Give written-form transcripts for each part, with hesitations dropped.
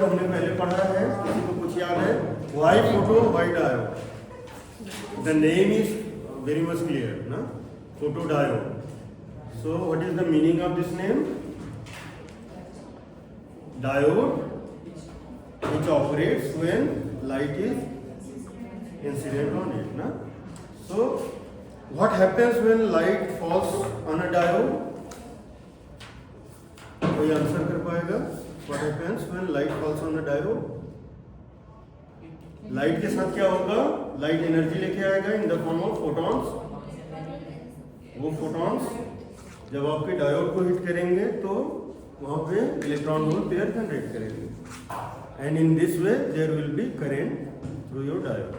हमने पहले पढ़ा है, किसी को कुछ याद है? Why photo why diode. The name is very much clear, na? Photodiode. So what is the meaning of this name? Diode which operates when light is incident on it, na? So what happens when light falls on a diode? कोई answer कर पाएगा? What happens when light falls on a diode? Light के साथ क्या होगा? Light energy लेके आएगा in the form of photons. वो फोटॉन्स जब आपके डायोड को हिट करेंगे तो वहां पे इलेक्ट्रॉन होल पेयर जनरेट करेंगे. And in this way there will be current through your diode.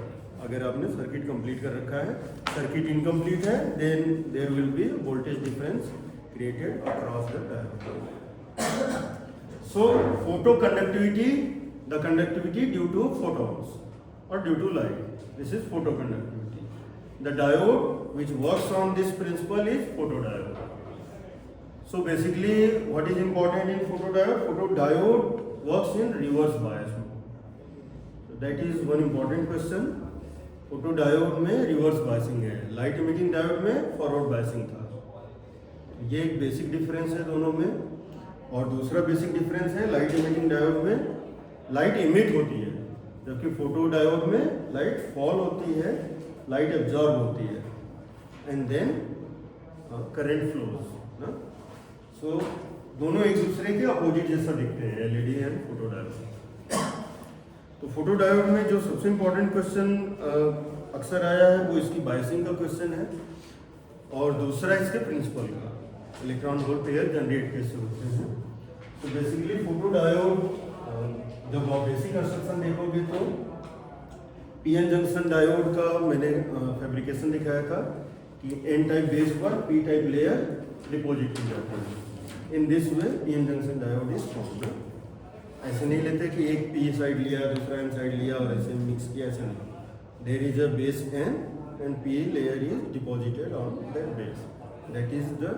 अगर आपने सर्किट कंप्लीट कर रखा है, सर्किट इनकम्प्लीट है, then there will be voltage difference created across the diode. So photo conductivity, the conductivity due to photons or due to light. This is photoconductivity. The diode which works on this principle is photodiode. So basically what is important in photodiode? Photodiode works in reverse bias mode. So that is one important question. photodiode में reverse biasing है, light emitting diode में forward biasing था. ये एक basic difference है दोनों में. और दूसरा basic difference है लाइट emitting diode में लाइट इमिट होती है, जबकि फोटो डायोड में लाइट फॉल होती है, लाइट एब्जॉर्ब होती है, एंड देन करंट फ्लोज ना. सो दोनों एक दूसरे के अपोजिट जैसा दिखते हैं, एलईडी एंड फोटो डायोड. तो फोटो डायोड में जो सबसे इम्पोर्टेंट क्वेश्चन अक्सर आया है वो इसकी बायसिंग का क्वेश्चन है, और दूसरा इसके प्रिंसिपल का, इलेक्ट्रॉन होल पेयर जनरेट कैसे होते हैं. तो बेसिकली फोटो डायोड जब आप बेसिक कंस्ट्रक्शन देखोगे तो पीएन जंक्शन डायोड का मैंने फैब्रिकेशन दिखाया था कि एन टाइप बेस पर पी टाइप लेयर डिपॉजिट की जाती है. इन this way PN junction diode is formed. ऐसे नहीं लेते कि एक पी साइड लिया दूसरा एन साइड लिया और ऐसे मिक्स किया, ऐसे नहीं. There is a base N and P layer is deposited on that base. That is the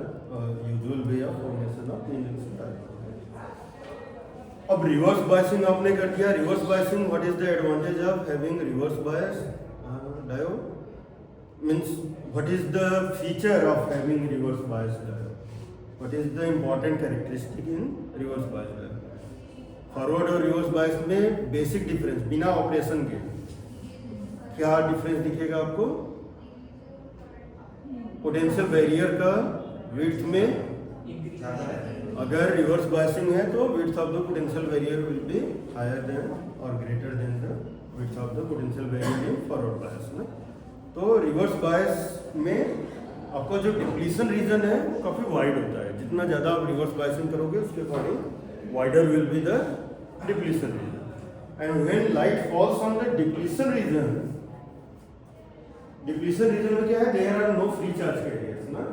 usual way of formation of PN junction diode. अब रिवर्स बायसिंग आपने कर दिया. Reverse biasing, what is the advantage of having reverse bias diode? Means what is the feature of having reverse bias diode? What is the important characteristic in reverse bias diode? Forward और reverse bias में basic difference बिना operation के क्या difference दिखेगा आपको? Potential barrier का width में अगर रिवर्स बायसिंग है तो width of the potential barrier will be higher than और greater than the width of the potential barrier in forward bias में. तो रिवर्स बायस में आपका जो डिप्लीशन रीजन है वो काफ़ी वाइड होता है. जितना ज़्यादा आप रिवर्स बायसिंग करोगे उसके according wider will be the depletion region. And when light falls on the depletion region में क्या है? There are no free charge carriers ना,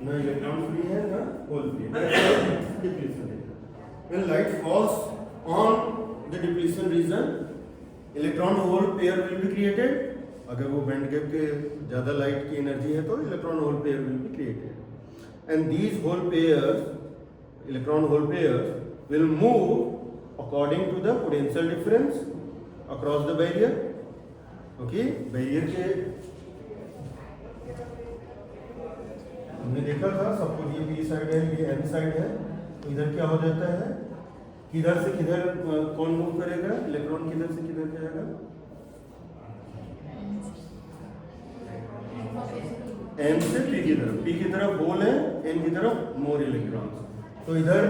ना इलेक्ट्रॉन फ्री है ना hole free. Depletion region. When light falls on the depletion region electron hole pair will be created. अगर वो band gap के ज़्यादा लाइट की एनर्जी है तो electron hole pair will be created. And these hole pairs, electron hole pairs will move according to the potential difference across the barrier. Okay, barrier के हमने देखा था, सपोज ये पी साइड है, ये एन साइड है, तो इधर क्या हो जाता है? किधर से किधर कौन मूव करेगा? इलेक्ट्रॉन किधर से किधर जाएगा? एन से पी की तरफ. पी की तरफ होल है, एन की तरफ मोर इलेक्ट्रॉन्स. तो इधर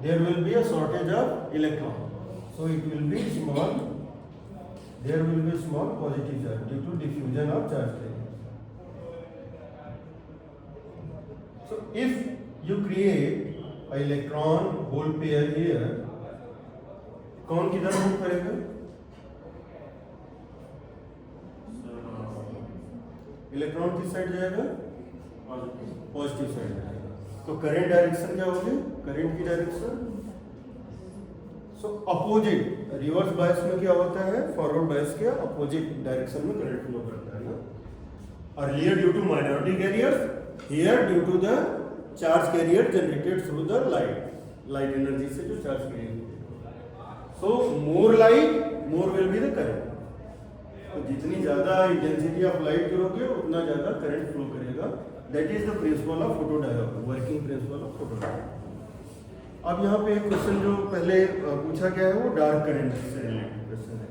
there will be a shortage of electron. So it will be small, there will be small positive charge due to diffusion of charge. So if you create a electron hole pair here, कौन किधर move करेगा? Electron किस side जाएगा? Positive side जाएगा. तो current direction क्या होगी? Current की direction. So opposite reverse bias में क्या होता है? फॉरवर्ड बायस के अपोजिट डायरेक्शन में करंट फ्लो करता है ना. Earlier due to minority carriers, here due to the charge carrier generated through the light energy से जो charge carrier. So more light, more will be the current. तो जितनी ज्यादा इंटेंसिटी ऑफ लाइट करोगे उतना ज्यादा करंट फ्लो करेगा. That is the principle of photodiode, working principle of photodiode. अब यहाँ पे एक क्वेश्चन जो पहले पूछा गया है वो डार्क करंट से रिलेटेड क्वेश्चन है.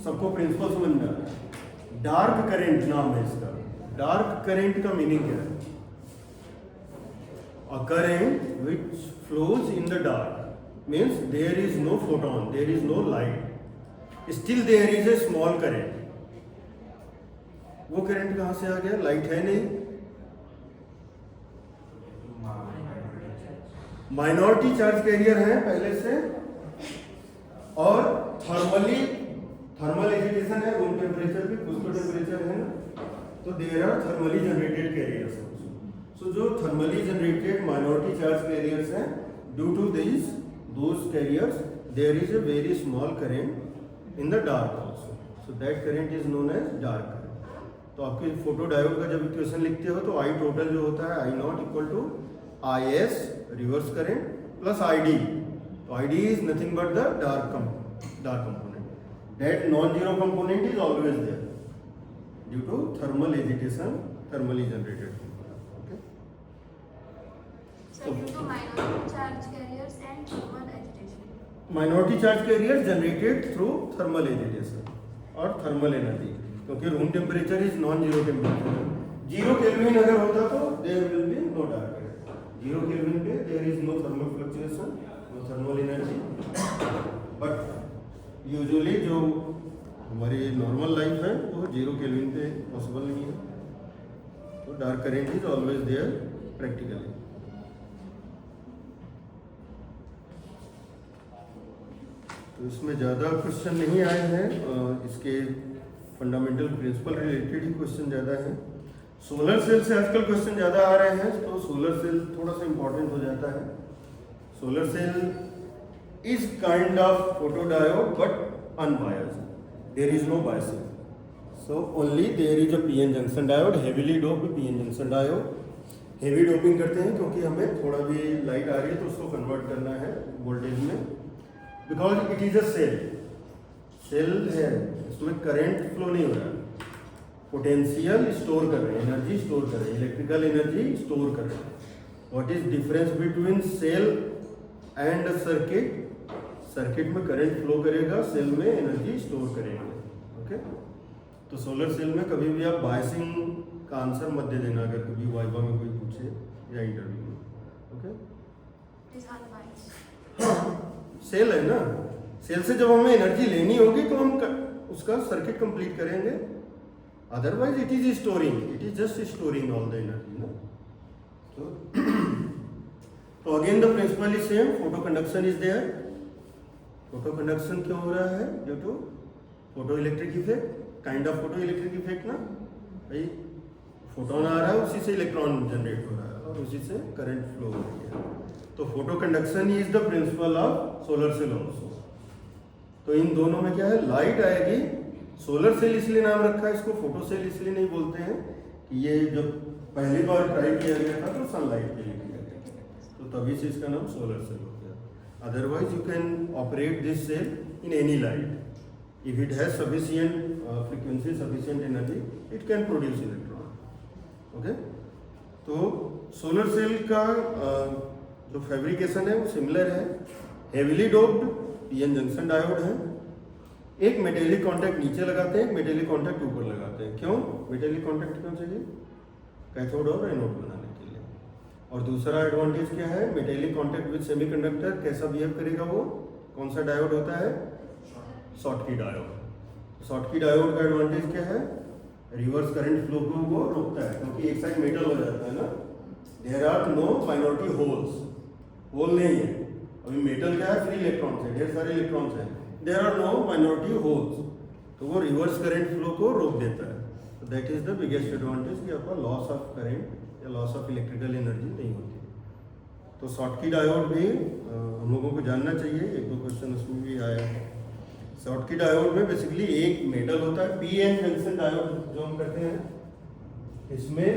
सबको प्रिंसिपल समझ में आ रहा है. डार्क करंट नाम है इसका. डार्क करंट का मीनिंग क्या है? A current which flows in the dark means there is no photon, there is no light, still there is a small current. वो करंट कहाँ से आ गया? लाइट है नहीं, माइनॉरिटी चार्ज कैरियर है पहले से, और थर्मल एजिटेशन है. रूम टेम्परेचर भी कुछ तो टेम्परेचर है ना, तो there are thermally generated carriers. So जो thermally generated minority charge carriers हैं, due to those carriers there is a very small current in the dark also. So that current is known as dark current. तो आपके photo diode का जब equation लिखते हो तो आई total जो होता है I not equal to I S reverse current plus I D. तो I D is nothing but the dark component. That non zero component is always there due to thermal agitation, thermally generated. So due to minority charge carriers and thermal agitation. Minority charge carrier generated through thermal agitation और thermal energy, क्योंकि room temperature is non zero temperature. 0 kelvin अगर होता तो there will be no dark current. 0 kelvin पे there is no thermal fluctuation, no thermal energy. But usually जो हमारी normal life है वो 0 केल्विन पे पॉसिबल नहीं है. तो dark current is always there practically. तो इसमें ज़्यादा क्वेश्चन नहीं आए हैं, इसके फंडामेंटल प्रिंसिपल रिलेटेड ही क्वेश्चन ज़्यादा हैं. सोलर सेल से आजकल क्वेश्चन ज़्यादा आ रहे हैं, तो सोलर सेल थोड़ा सा इम्पोर्टेंट हो जाता है. Solar cell is kind of photodiode but unbiased. There is no biasing. So only there is a PN junction diode, heavily doped PN junction diode. Heavy doping करते हैं क्योंकि हमें थोड़ा भी लाइट आ रही है तो उसको कन्वर्ट करना है वोल्टेज में. Because it is a cell है, इसमें करंट फ्लो नहीं हो रहा है. पोटेंशियल स्टोर कर रहे हैं, एनर्जी स्टोर कर रहे हैं, इलेक्ट्रिकल एनर्जी स्टोर कर रहे हैं. What is difference between cell and circuit? Circuit में करंट फ्लो करेगा, सेल में एनर्जी स्टोर करेंगे. ओके. तो सोलर सेल में कभी भी आप बायसिंग का आंसर मत दे देना अगर कभी वाइवा में कोई पूछे या इंटरव्यू में. ओके. सेल है ना, सेल से जब हमें एनर्जी लेनी होगी तो हम उसका सर्किट कंप्लीट करेंगे. Otherwise it is storing, it is just storing all the energy ना. तो again the principle is same. Photo conduction is there. Photo conduction क्यों हो रहा है? Due to photo electric effect, kind of photo electric effect ना भाई. Photon आ रहा है, उसी से इलेक्ट्रॉन जनरेट हो रहा है और उसी से करंट फ्लो हो रही है. तो photo conduction is the principle of solar cell also. तो इन दोनों में क्या है? लाइट आएगी. सोलर सेल इसलिए नाम रखा है इसको, फोटो सेल इसलिए नहीं बोलते हैं कि ये जब पहली बार ट्राई किया गया था तो सनलाइट के लिए किया गया था, तो तभी से इसका नाम सोलर सेल हो गया. Otherwise you can operate this cell in any light if it has sufficient frequency, sufficient energy, it can produce electron. Okay. तो सोलर सेल का जो फैब्रिकेशन है वो सिमिलर है. Heavily doped PN junction diode है. एक मेटेलिक कॉन्टैक्ट नीचे लगाते हैं, एक मेटेलिक कॉन्टैक्ट ऊपर लगाते हैं. क्यों मेटेलिक कॉन्टैक्ट क्यों चाहिए? कैथोड और एनोड बनाने के लिए. और दूसरा एडवांटेज क्या है? मेटेलिक कॉन्टैक्ट विद सेमीकंडक्टर कैसा बिहेव करेगा? वो कौन सा डायोड होता है? Schottky diode. शॉटकी डायोड का एडवांटेज क्या है? रिवर्स करंट फ्लो को वो रोकता है, क्योंकि एक साइड मेटल हो जाता है ना. There are no minority holes. Hole नहीं है. अभी मेटल क्या है? फ्री इलेक्ट्रॉन्स है, ढेर सारे इलेक्ट्रॉन्स हैं. There are no minority holes. तो वो रिवर्स करंट फ्लो को रोक देता है. तो that is the biggest advantage कि आपका लॉस ऑफ करंट या लॉस ऑफ इलेक्ट्रिकल एनर्जी नहीं होती. तो शॉटकी डायोड भी हम लोगों को जानना चाहिए. एक दो क्वेश्चन उसमें भी आया है. शॉटकी डायोड में बेसिकली एक मेटल होता है, पीएन जंक्शन डायोड जो हम करते हैं. इसमें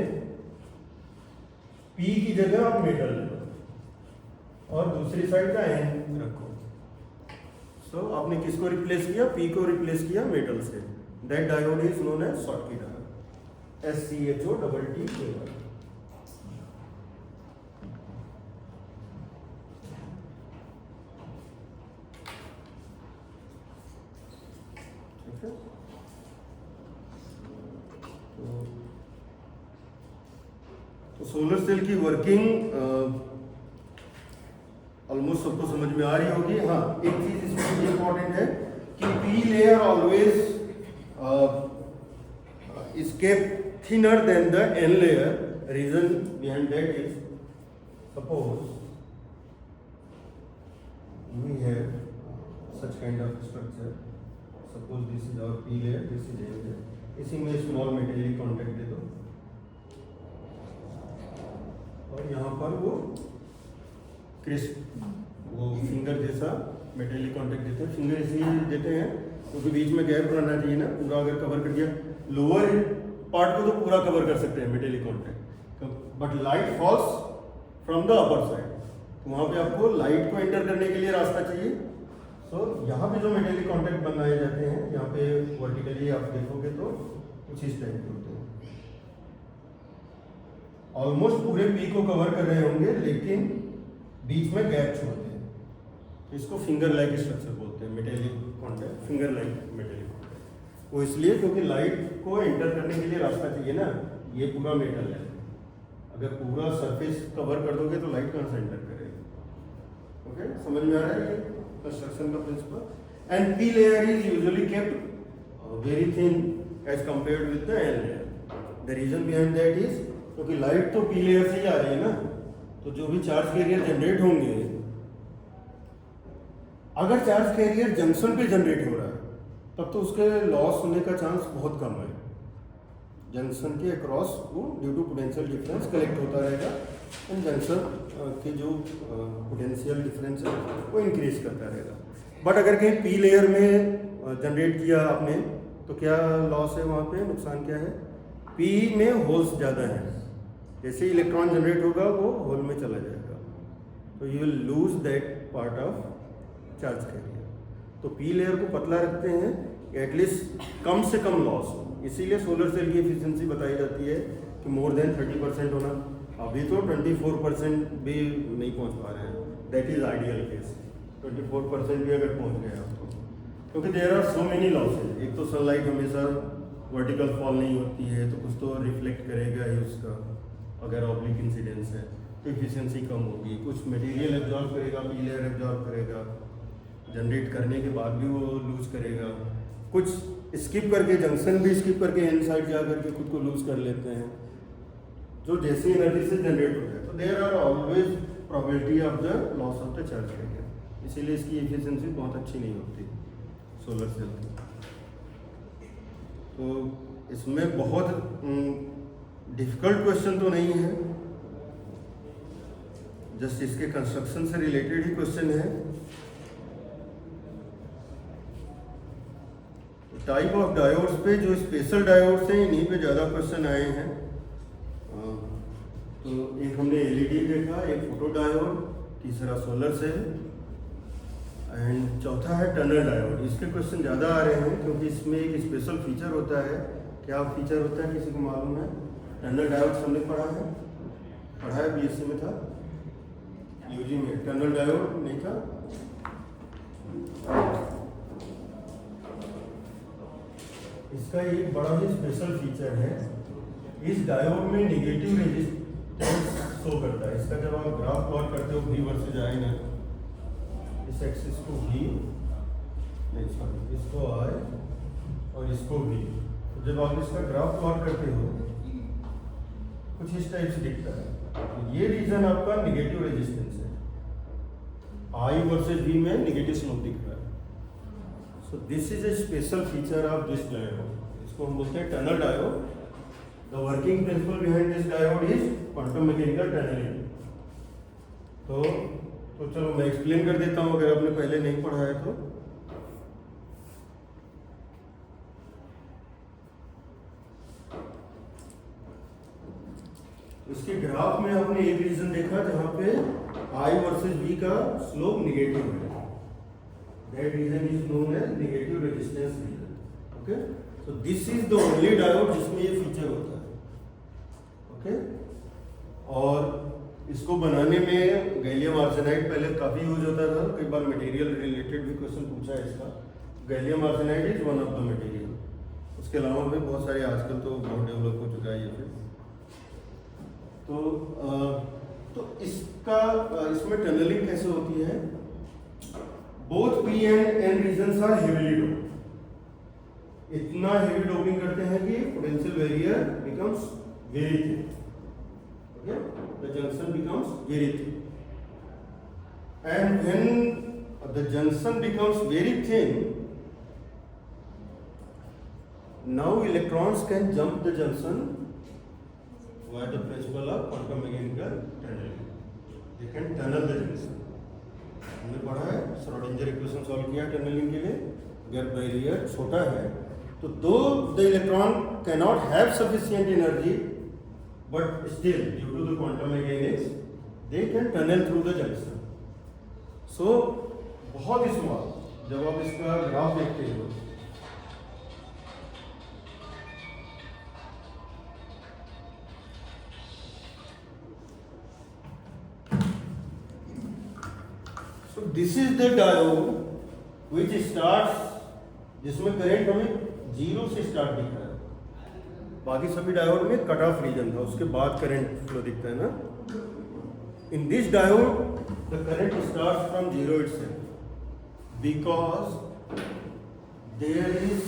पी की जगह आप मेटल लो और दूसरी साइड का एन रखो. सो आपने किसको रिप्लेस किया, पी को रिप्लेस किया मेटल से, that diode is known as Schottky diode, SCHOTTK। तो सोलर सेल की वर्किंग ऑलमोस्ट सबको समझ में आ रही होगी। हाँ, एक चीज इसमें इंपॉर्टेंट है कि P layer always escape thinner than the N layer. Reason behind that is, suppose we have such kind of structure. Suppose this is our P layer, this is N layer. इसी में small metallic contact दे दो और यहाँ पर वो crisp वो finger जैसा metallic contact देते हैं। फिंगर इसलिए देते हैं क्योंकि बीच में गैप रहना चाहिए ना, पूरा अगर कवर कर दिया लोअर पार्ट को तो पूरा कवर कर सकते हैं metallic contact, but light falls from the upper side, तो वहाँ पे आपको लाइट को एंटर करने के लिए रास्ता चाहिए। सो यहाँ पे जो मेटेलिक कॉन्टेक्ट बनाए जाते हैं, यहाँ पे वर्टिकली आप देखोगे तो कुछ इस टाइप के होते हैं, ऑलमोस्ट पूरे पी को कवर कर रहे होंगे लेकिन बीच में गैप छोड़ते हैं, तो इसको फिंगर लाइक स्ट्रक्चर बोलते हैं, metallic contact, finger like metallic contact. वो इसलिए क्योंकि लाइट को एंटर करने के लिए रास्ता चाहिए ना, ये पूरा मेटल है, अगर पूरा सरफेस कवर कर दोगे तो लाइट कहाँ से एंटर करेगी। ओके, समझ में आ रहा है कंस्ट्रक्शन का principle. And P layer is usually kept very thin as compared with the N layer. The reason behind that is क्योंकि लाइट तो पी लेयर से ही आ रही है ना, तो जो भी चार्ज कैरियर जनरेट होंगे, अगर चार्ज कैरियर जंक्शन पे जनरेट हो रहा है तब तो उसके लॉस होने का चांस बहुत कम है। जंक्शन के अक्रॉस वो due to potential difference collect होता रहेगा एंड जंक्शन के जो पोटेंशियल डिफरेंस है वो इंक्रीज करता रहेगा। बट अगर कहीं पी लेयर में जनरेट किया आपने तो क्या लॉस है, वहाँ पे नुकसान क्या है, पी में होल्स ज़्यादा हैं, जैसे इलेक्ट्रॉन जनरेट होगा वो होल में चला जाएगा, तो you will lose that part of charge carrier. तो पी लेयर को पतला रखते हैं, एटलीस्ट कम से कम लॉस हो, इसीलिए सोलर सेल की एफिशिएंसी बताई जाती है कि मोर देन 30% होना। अभी तो 24% भी नहीं पहुंच पा रहे हैं, दैट इज आइडियल केस। 24% भी अगर पहुंच गए आप तो, क्योंकि there are so many losses. एक तो सनलाइट हमेशा वर्टिकल फॉल नहीं होती है, तो कुछ तो रिफ्लेक्ट करेगा ही उसका, अगर ऑब्लिक इंसिडेंस है तो एफिशिएंसी कम होगी, कुछ मटेरियल एब्जॉर्ब करेगा, पी लेयर एब्जॉर्ब करेगा, जनरेट करने के बाद भी वो लूज करेगा, कुछ स्किप करके जंक्शन भी स्किप करके एन साइड जा करके खुद को लूज कर लेते हैं, जो जैसी एनर्जी से जनरेट हो जाए। तो there are always probability of the loss of the charge carrier, इसीलिए इसकी एफिशिएंसी बहुत अच्छी नहीं होती सोलर सेल की। तो इसमें बहुत डिफिकल्ट क्वेश्चन तो नहीं है, जस्ट इसके कंस्ट्रक्शन से रिलेटेड ही क्वेश्चन है। टाइप ऑफ डायोड्स पे जो स्पेशल डायोड्स हैं इन्हीं पे ज़्यादा क्वेश्चन आए हैं। तो एक हमने एलईडी देखा, एक फोटो डायोड, तीसरा सोलर सेल एंड चौथा है टनल डायोड। इसके क्वेश्चन ज़्यादा आ रहे हैं क्योंकि इसमें एक स्पेशल फीचर होता है। क्या फीचर होता है किसी को मालूम है? टनल डायोड हमने पढ़ा है बीएससी में था, यूजी में टनल डायोड नहीं था। इसका एक बड़ा ही स्पेशल फीचर है, इस डायोड में नेगेटिव रेजिस्टेंस शो करता है। इसका जब आप ग्राफ प्लॉट करते हो V वर्सेज I ना, इस एक्सिस को V नहीं सॉरी इसको I और इसको V, तो जब आप इसका ग्राफ प्लॉट करते हो कुछ इस टाइप से दिखता है। तो ये रीजन आपका नेगेटिव रेजिस्टेंस है, I वर्सेज V में नेगेटिव स्लोप दिख रहा है। So this is a special feature of this diode. इसको हम बोलते हैं tunnel diode. The working principle behind this diode is quantum mechanical tunneling. तो चलो मैं एक्सप्लेन कर देता हूँ अगर आपने पहले नहीं पढ़ा है तो। इसके ग्राफ में आपने एक रीजन देखा जहाँ पे I वर्सेज V का स्लोप निगेटिव है। That region is known as negative resistance region. Okay, so this is the only diode जिसमें ये फीचर होता है. Okay, और इसको बनाने में गैलियम आर्सेनाइड पहले काफ़ी यूज होता था. कई बार मटेरियल रिलेटेड भी क्वेश्चन पूछा है इसका. Gallium arsenide is one of the material. उसके अलावा भी बहुत सारे आजकल तो बहुत डेवलप हो चुका है ये फिर. तो इसका इसमें टनलिंग कैसे होती है? Both P and N regions are heavily doped. इतना हेवी डोपिंग करते हैं कि potential barrier becomes very thin. Okay, the junction becomes very thin. And when the junction becomes very thin, now electrons can jump the junction via the principle of quantum mechanical tunneling. They can tunnel the junction. हमने पढ़ा है, Schrodinger equation solve किया tunneling के लिए. अगर barrier छोटा है तो though the electron cannot have sufficient energy, but still due to the quantum mechanics they can tunnel through the junction. So बहुत स्मॉल, जब आप इसका ग्राफ देखते हो this is the diode which starts, जिसमें करंट हमें जीरो से start दिख रहा है. बाकी सभी डायोड में कट ऑफ रीजन था, उसके बाद करंट फ्लो दिखता है ना. In this diode the current starts from zero itself because there is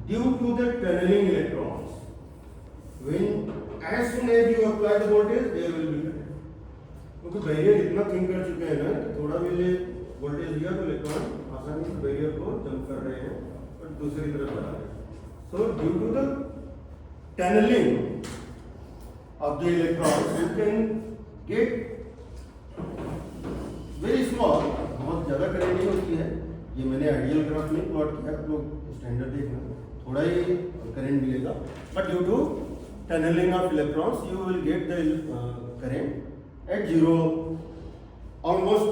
due to the tunneling electrons. When as soon as you apply the voltage there will be, क्योंकि barrier इतना thin कर चुके हैं ना कि थोड़ा भी वोल्टेज दिया तो इलेक्ट्रॉन आसानी से बैरियर को जंप कर रहे हैं और दूसरी तरफ बढ़ा रहे हैं. So due to the tunneling of the electrons you can get very small, बहुत ज़्यादा करंट नहीं होती है. ये मैंने आइडियल ग्राफ में प्लॉट किया, आप लोग स्टैंडर्ड देखना, थोड़ा ही करंट मिलेगा. But due to tunneling of electrons you will get the current at zero, almost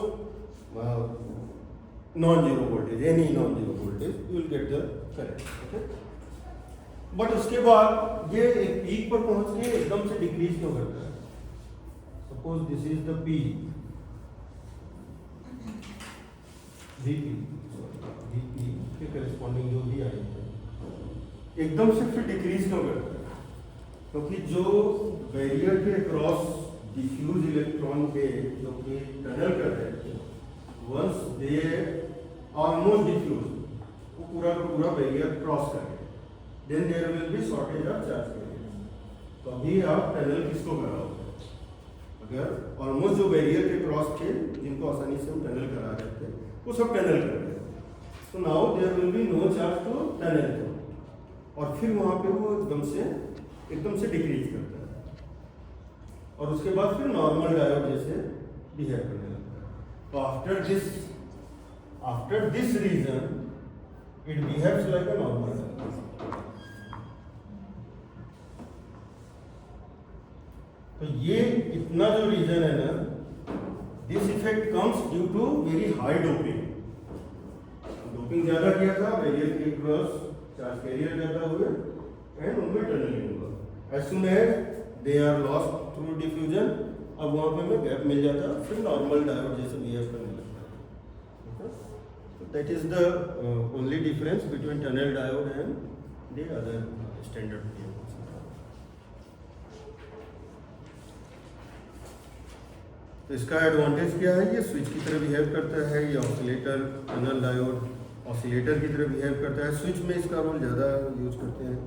non-zero voltage, any non-zero voltage, you will get the current. Okay? But उसके बाद ये एक पीक पर पहुंच के एकदम से डिक्रीज क्यों करता है? Suppose this is the peak, VP के corresponding जो भी आई है, एकदम से फिर डिक्रीज क्यों करता है? क्योंकि जो बैरियर के क्रॉस डिफ्यूज इलेक्ट्रॉन पे जो कि टनल कर रहे थे, वंस दे ऑलमोस्ट डिफ्यूज, वो पूरा का पूरा बैरियर क्रॉस कर गए, then there will be shortage of charge barrier. तो अभी आप टनल किसको कराओगे? अगर ऑलमोस्ट जो बैरियर के क्रॉस थे, जिनको आसानी से हम टनल करा रहे थे, वो सब टनल कर रहे थे. तो now there will be no charge to tunnel through, और फिर वहाँ पे वो एकदम से डिक्रीज करता है. और उसके बाद फिर नॉर्मल डायोड जैसे बिहेव करने लगता है. तो after this region it behaves like a normal diode. तो ये इतना जो रीजन है ना, this effect comes due to very high doping. Doping ज्यादा किया था, बैरियर के क्रॉस चार्ज कैरियर ज्यादा हुए एंड उनमें टनलिंग हुआ. As soon as they are lost through diffusion, अब वहाँ पे हमें गैप मिल जाता है, फिर नॉर्मल डायोड जैसे बिहेव करने लगता है. तो that is the only difference between tunnel diode and the other standard diode. तो इसका एडवांटेज क्या है? ये स्विच की तरह बिहेव करता है. ये ऑसिलेटर, टनल डायोड ऑसिलेटर की तरह बिहेव करता है. स्विच में इसका रोल ज़्यादा यूज करते हैं.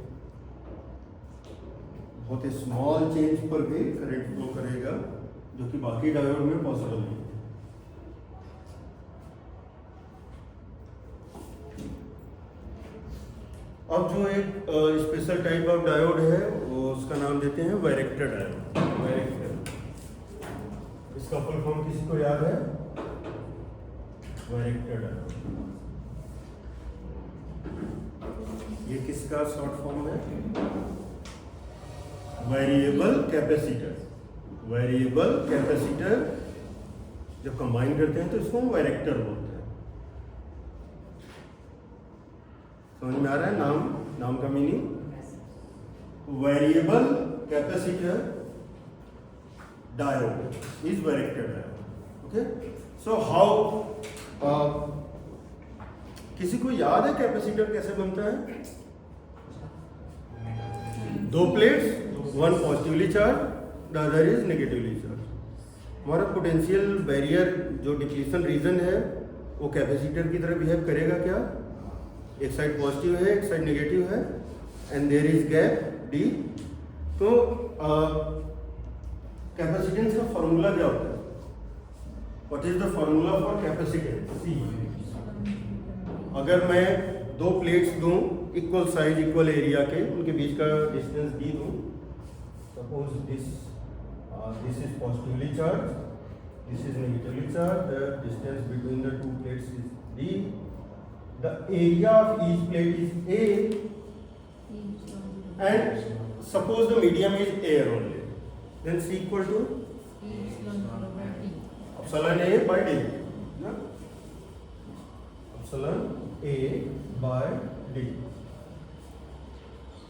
बहुत ही स्मॉल चेंज पर भी करंट फ्लो करेगा, जो कि बाकी डायोड में पॉसिबल नहीं. अब जो एक स्पेशल टाइप ऑफ डायोड है, वो उसका नाम देते हैं वायरेक्टर डायोड. वायरेक्टर, इसका फुल फॉर्म किसी को याद है? वायरेक्टर डायोड. ये किसका शॉर्ट फॉर्म है? Variable capacitor. वेरिएबल कैपेसिटर जब कंबाइन करते हैं तो इसको हम वायरेक्टर बोलते हैं। समझ में आ रहा है नाम का meaning? Variable capacitor diode is varactor diode. Okay, so how किसी को याद है कैपेसिटर कैसे बनता है? दो plates, one positively charge, the other is negatively charge. हमारा पोटेंशियल बैरियर जो डिप्लीशन रीजन है वो कैपेसिटर की तरह बिहेव करेगा क्या? एक साइड पॉजिटिव है, एक साइड नेगेटिव है, and there is gap D. तो कैपेसिटेंस का फॉर्मूला क्या होता है? What is the formula for capacitance? C, अगर मैं दो प्लेट्स दूं इक्वल साइज इक्वल एरिया के, उनके बीच का डिस्टेंस डी दूं, suppose this is positively charged, this is negatively charged, the distance between the two plates is d, the area of each plate is a, and suppose the medium is air only, then C equal to epsilon A by D, ना? Epsilon A by D.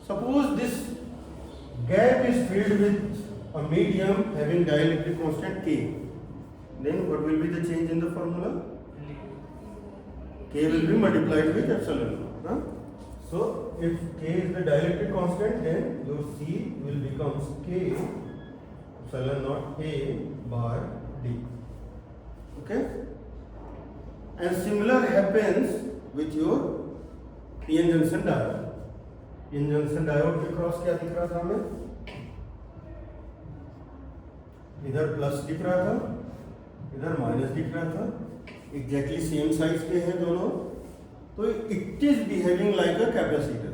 Suppose this gap is filled with a medium having dielectric constant K, then what will be the change in the formula? K will be multiplied with epsilon. Huh? So if K is the dielectric constant, then your C will become K epsilon naught A by D. Okay? And similar happens with your PN junction diode. PN junction diode के cross क्या दिख रहा था हमें? इधर plus दिख रहा था, इधर माइनस दिख रहा था, एग्जैक्टली सेम साइज के हैं दोनों, तो it is behaving like a capacitor.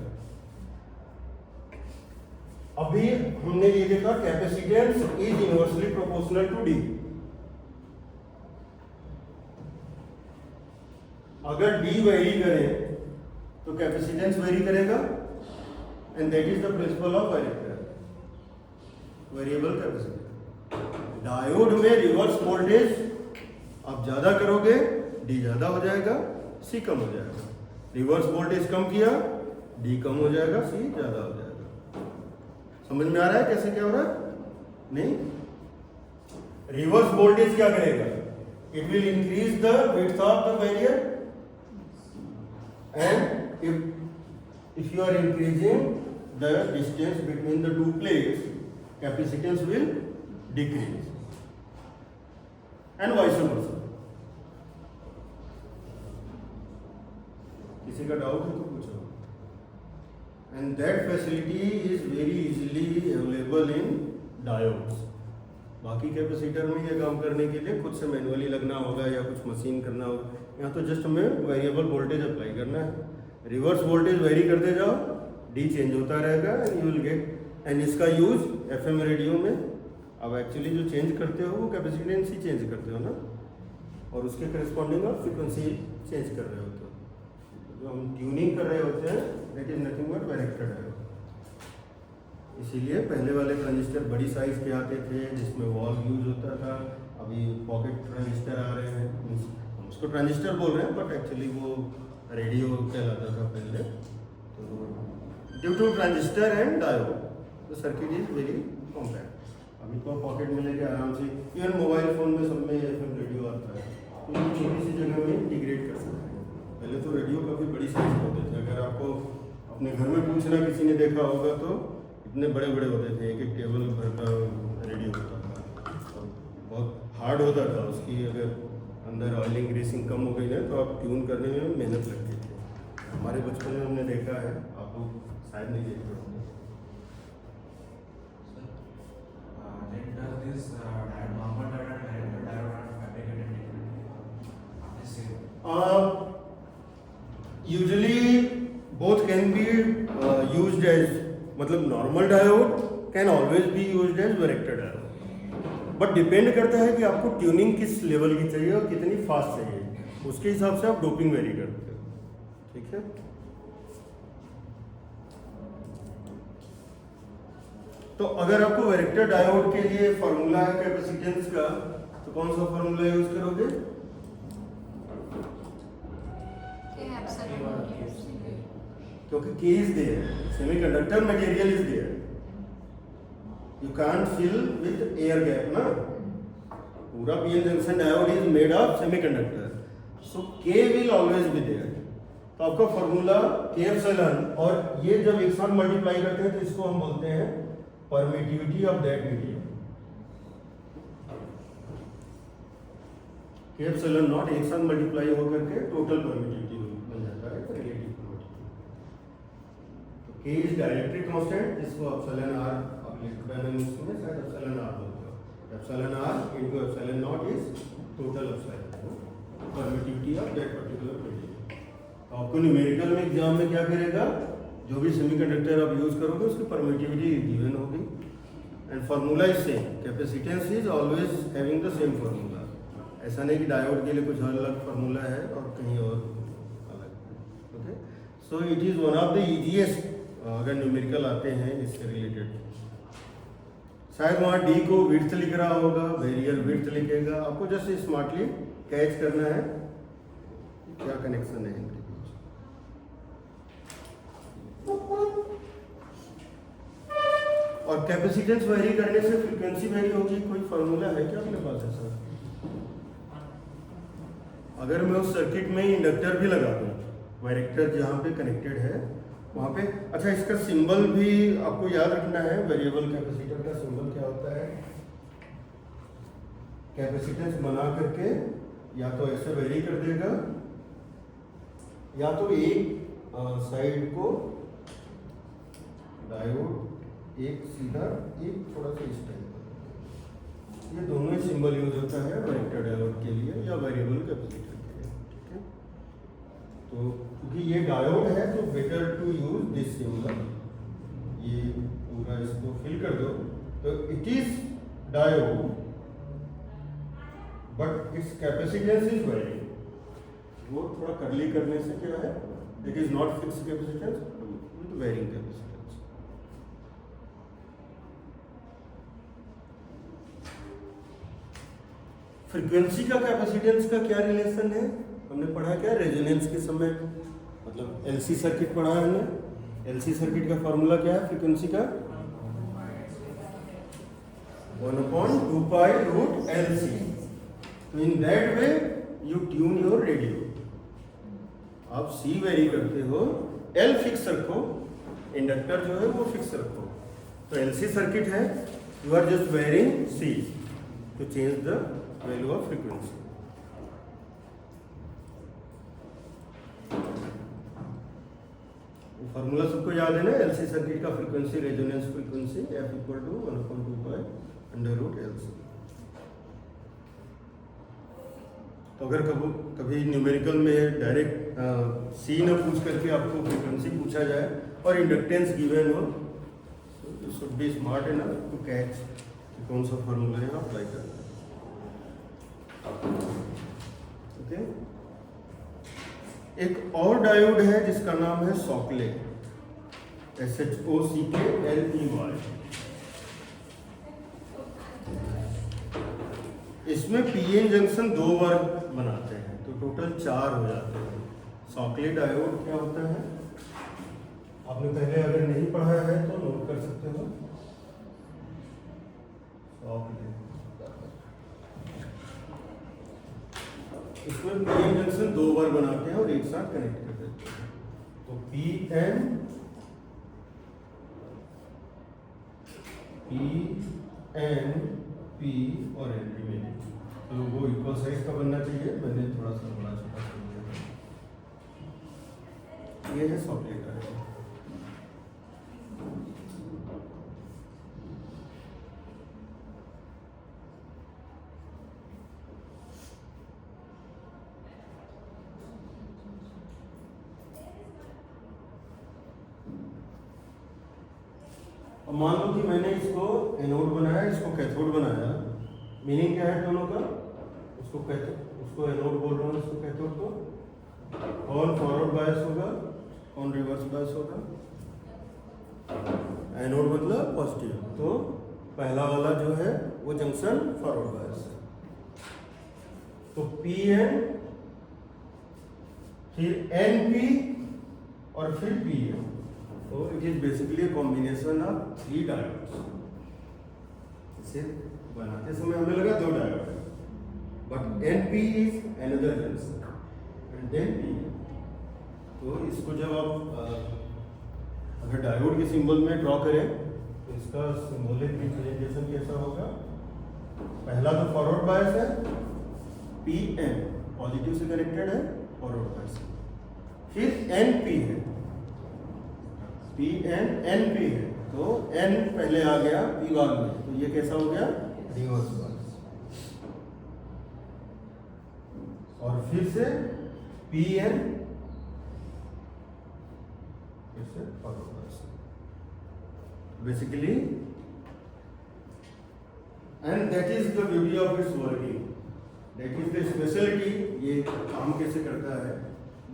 अभी हमने ये देखा capacitance is inversely proportional to D. अगर डी वेरी करे तो कैपेसिटेंस वेरी करेगा, and that is the principle of varactor, variable capacitor. Diode में रिवर्स वोल्टेज आप ज्यादा करोगे डी ज्यादा हो जाएगा, सी कम हो जाएगा। रिवर्स वोल्टेज कम किया, डी कम हो जाएगा, सी ज्यादा हो जाएगा। समझ में आ रहा है कैसे क्या हो रहा है? नहीं, रिवर्स वोल्टेज क्या करेगा? It will increase the width of the barrier, and if you are increasing the distance between the two plates, capacitance will decrease, and vice versa. किसी का डाउट है तो पूछो। And that facility is very easily available in diodes. बाकी capacitor में ये काम करने के लिए खुद से मैनुअली लगना होगा या कुछ मशीन करना होगा। यहाँ तो जस्ट हमें वेरिएबल वोल्टेज अप्लाई करना है, रिवर्स वोल्टेज वेरी करते जाओ, डी चेंज होता रहेगा, and you will gate. And इसका यूज एफएम रेडियो में अब एक्चुअली जो चेंज करते हो वो कैपेसिटेंस ही चेंज करते हो ना, और उसके करस्पॉन्डिंग आप फ्रीक्वेंसी चेंज कर रहे होते हो। जो हम ट्यूनिंग कर रहे होते हैं that is nothing but varactor diode. इसीलिए पहले वाले ट्रांजिस्टर बड़ी साइज के आते थे जिसमें वॉल यूज होता था, अभी पॉकेट ट्रांजिस्टर आ रहे हैं, हम उसको ट्रांजिस्टर बोल रहे हैं बट एक्चुअली वो रेडियो कहलाता था पहले। तो due to transistor and diode the circuit is very compact. अभी तो पॉकेट में लेके आराम से, इवन मोबाइल फोन में सब में एफएम रेडियो आता है, तो ये छोटी सी जगह में इंटीग्रेट कर सकते हैं। पहले तो रेडियो काफ़ी बड़ी साइज के होते थे, अगर आपको अपने घर में पूछना किसी ने देखा होगा तो इतने बड़े बड़े होते थे, एक एक टेबल भर का रेडियो होता था, और बहुत हार्ड होता था। उसकी अगर अंदर ऑयलिंग ग्रीसिंग कम हो गई ना तो आप ट्यून करने में मेहनत लगती थी। हमारे बचपन में हमने देखा है, आप लोग शायद नहीं देखते होंगे। Usually both can be used as, मतलब normal diode can always be used as varactor diode, but depend करता है कि आपको ट्यूनिंग किस लेवल की चाहिए और कितनी फास्ट चाहिए, उसके हिसाब से आप डोपिंग वेरी करते हो। ठीक है, तो अगर आपको वेरेक्टर डायोड के लिए फॉर्मूला है कैपेसिटेंस का, तो कौन सा फॉर्मूला यूज करोगे? K epsilon. क्योंकि K is there, semiconductor material is there. You can't fill with air gap ना. पूरा PN junction diode is made of semiconductor, so K will always be there. तो आपका फॉर्मूला K एप्सिलॉन, और ये जब एक साथ मल्टीप्लाई करते हैं तो इसको हम बोलते हैं permittivity of that medium. K epsilon not एक साथ मल्टीप्लाई होकर के टोटल परमिटिविटी बन जाता है, रिलेटिव परमिटिविटी। तो K इज डाइलेक्ट्रिक कांस्टेंट, जिसको एप्सिलॉन r आप इलेक्ट्रोडायनामिक्स में शायद एप्सिलॉन r बोलते हो। Epsilon r into epsilon not is total epsilon permittivity of that particular medium. आपको न्यूमेरिकल में एग्जाम में क्या करेगा, जो भी सेमीकंडक्टर आप यूज करोगे उसकी परमिटिविटी गिवन होगी, and formula is same. Capacitance is always having the same formula. ऐसा नहीं कि डायोड के लिए कुछ अलग फार्मूला है और कहीं और अलग। Okay, so it is one of the easiest, अगर न्यूमेरिकल आते हैं इससे रिलेटेड। शायद वहाँ डी को विड्थ लिख रहा होगा, वेरियर विड्थ लिखेगा, आपको जस्ट स्मार्टली कैच करना है क्या कनेक्शन है इनके बीच। और कैपेसिटेंस वेरी करने से फ्रीक्वेंसी वेरी होगी, कोई फार्मूला है क्या अपने पास ऐसा? अगर मैं उस सर्किट में इंडक्टर भी लगा दूं, वायरेक्टर जहाँ पे कनेक्टेड है वहाँ पे, अच्छा इसका सिंबल भी आपको याद रखना है। वेरिएबल कैपेसिटर का सिंबल क्या होता है? कैपेसिटेंस बना करके या तो ऐसे वेरी कर देगा, या तो एक साइड को डायोड, एक सीधा, एक थोड़ा सा इस टाइप का। ये दोनों ही सिंबल यूज होता है वायरेक्टर डायोड के लिए या वेरिएबल कैपेसिटर के लिए। ठीक है, तो क्योंकि ये डायोड है तो better to use this symbol. ये पूरा इसको फिल कर दो, तो it is diode but its capacitance is vary. वो थोड़ा करली करने से क्या है, it is not fix capacitance with varying capacitance. Frequency का कैपेसिटेंस का क्या रिलेशन है? हमने पढ़ा क्या रेजोनेंस के समय, मतलब एलसी सर्किट पढ़ा है हमने। एलसी सर्किट का फॉर्मूला क्या है फ्रीक्वेंसी का? 1/2π√LC। तो in that way you tune your radio. आप सी वेरी करते हो, एल फिक्स रखो, इंडक्टर जो है वो फिक्स रखो। तो एलसी सर्किट है, you are just varying C to change the value of frequency. Formula सबको याद है ना, एलसी सर्किट का frequency, resonance frequency F = 1/2π√LC। तो अगर कभी न्यूमेरिकल में डायरेक्ट सी न पूछ करके आपको फ्रीक्वेंसी पूछा जाए और इंडक्टेंस गिवन हो, तो you should be smart enough to catch कौन सा फॉर्मूला है अप्लाई करना। ओके, एक और डायोड है जिसका नाम है सॉकले, SHOCKLEY। इसमें पीएन जंक्शन 2 बार बनाते हैं, तो टोटल 4 हो जाते हैं। सॉकले डायोड क्या होता है, आपने पहले अगर नहीं पढ़ा है तो नोट कर सकते हो। सॉकले, इसमें पीएन जंक्शन 2 बार बनाते हैं और एक साथ कनेक्ट कर देते हैं। तो PN P और N रिमेनिंग, तो वो इक्वल साइज का बनना चाहिए। मैंने थोड़ा सा बड़ा छोटा कर दिया। ये है सॉकले का। अब मान लो कि मैंने इसको एनोड बनाया, इसको कैथोड बनाया। मीनिंग क्या है दोनों का? उसको एनोड बोल रहा हूँ, इसको कैथोड को। कौन फॉरवर्ड बायस होगा, कौन रिवर्स बायस होगा? एनोड मतलब पॉजिटिव, तो पहला वाला जो है वो जंक्शन फॉरवर्ड बायस है। तो पी एन, फिर एन पी और फिर पी एन। तो it is basically combination of 3 diodes. इसे बनाते समय हमें लगा 2 डायोड है, but N P is another junction and then P N. तो इसको जब आप अगर डायोड के सिंबल में ड्रॉ करें तो इसका सिंबॉलिक रिप्रेजेंटेशन कैसा होगा? पहला तो फॉरवर्ड बायस है, पी एन पॉजिटिव से कनेक्टेड है फॉरवर्ड बायस, फिर एन पी है, पी एन एन पी है, तो एन पहले आ गया पी बाद में, तो ये कैसा हो गया? Reverse bias. और फिर से पी एन, फिर से forward bias. Basically and that is the beauty of its working, that is the specialty। ये काम कैसे करता है,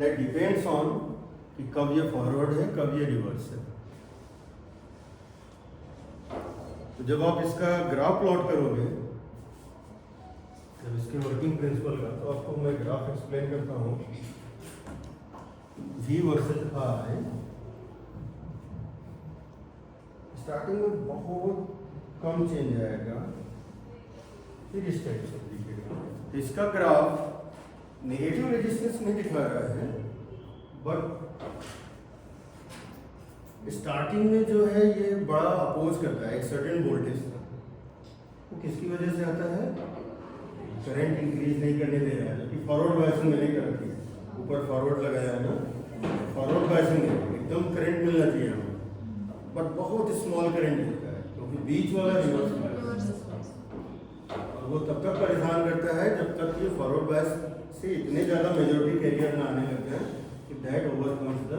that depends on कि कब ये फॉरवर्ड है कब ये रिवर्स है। तो जब आप इसका ग्राफ प्लॉट करोगे, जब इसके वर्किंग प्रिंसिपल का, तो आपको मैं ग्राफ एक्सप्लेन करता हूँ। V वर्सेस I स्टार्टिंग में बहुत कम चेंज आएगा, फिर इस टाइप से दिखेगा। तो इसका ग्राफ नेगेटिव रेजिस्टेंस नहीं दिखा रहा है, बट स्टार्टिंग में जो है ये बड़ा अपोज करता है एक सर्टेन वोल्टेज तक। तो किसकी वजह से आता है? करंट इंक्रीज नहीं करने दे रहा है, जबकि फॉरवर्ड बायसिंग मैंने कर दी, ऊपर फॉरवर्ड लगाया है ना, फॉरवर्ड बायसिंग है, एकदम करंट मिलना चाहिए हमें, बट बहुत स्मॉल करंट मिलता है, क्योंकि बीच वाला रिवर्स बायस। वो तब तक परेशान करता है जब तक ये फॉरवर्ड बायस से इतने ज़्यादा मेजॉरिटी कैरियर ना आने लग जाए कि that overcomes the